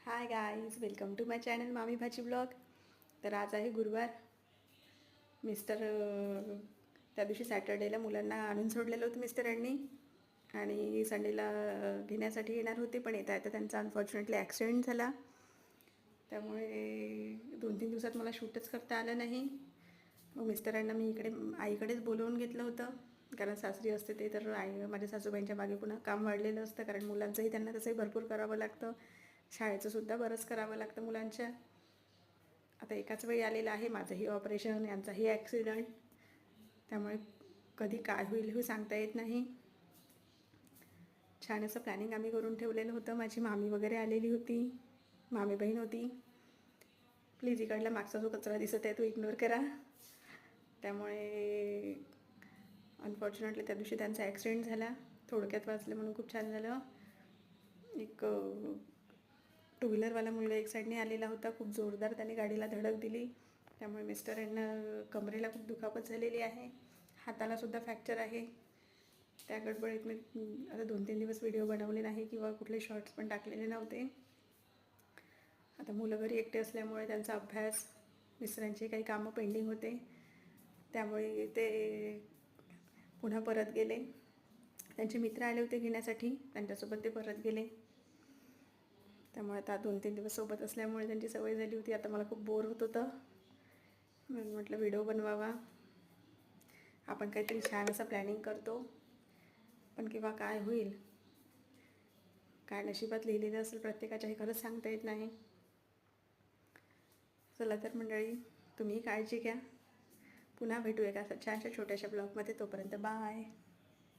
High guys, welcome to my channel मामी भाजी blog. तर आज आहे गुरुवार. मिस्टर त्या दिवशी सॅटर्डेला मुलांना आणून सोडलेलं होतं मिस्टरांनी आणि संडेला घेण्यासाठी येणार होते, पण येता येता त्यांचा अनफॉर्च्युनेटली ॲक्सिडेंट झाला. त्यामुळे 2-3 दिवसात मला शूटच करता आलं नाही. मग मिस्टरांना मी इकडे आईकडेच बोलवून घेतलं होतं, कारण सासरी असते ते तर माझ्या सासूबाईंच्या मागे पुन्हा काम वाढलेलं असतं, कारण मुलांचंही त्यांना तसंही भरपूर करावं लागतं, शाळेचंसुद्धा बरंच करावं लागतं मुलांच्या. आता एकाच वेळी आलेलं आहे माझंही ऑपरेशन, यांचाही ॲक्सिडंट. त्यामुळे कधी काय होईल हे सांगता येत नाही. छान असं प्लॅनिंग आम्ही करून ठेवलेलं होतं. माझी मामी वगैरे आलेली होती, मामी बहीण होती. प्लीज इकडला मागचा जो कचरा दिसत आहे तो इग्नोर करा. त्यामुळे अनफॉर्च्युनेटली त्या दिवशी त्यांचा ॲक्सिडेंट झाला. थोडक्यात वाचलं म्हणून खूप छान झालं. एक टू व्हीलरवाला मुलगा एक साईडने आलेला होता, खूप जोरदार त्याने गाडीला धडक दिली. त्यामुळे मिस्टरांना कमरेला खूप दुखापत झालेली आहे, हातालासुद्धा फ्रॅक्चर आहे. त्या गडबडीत मी आता 2-3 दिवस व्हिडिओ बनवले नाही किंवा कुठले शॉर्ट्स पण टाकलेले नव्हते. आता मुलं घरी एकटे असल्यामुळे त्यांचा अभ्यास, मिस्टरांचे काही कामं पेंडिंग होते, त्यामुळे ते पुन्हा परत गेले. त्यांचे मित्र आले होते घेण्यासाठी, त्यांच्यासोबत ते परत गेले. त्यामुळे आता 2-3 दिवस सोबत असल्यामुळे त्यांची सवय झाली होती. आता मला खूप बोर होत होतं, म्हणून म्हटलं व्हिडिओ बनवावा. आपण काहीतरी छान असं प्लॅनिंग करतो, पण केव्हा काय होईल, काय नशिबात लिहिलेलं असेल प्रत्येकाच्या, हे खरंच सांगता येत नाही. चला तर मंडळी, तुम्ही काळजी घ्या. पुन्हा भेटू एका छानशा छोट्याशा ब्लॉगमध्ये. तोपर्यंत बाय.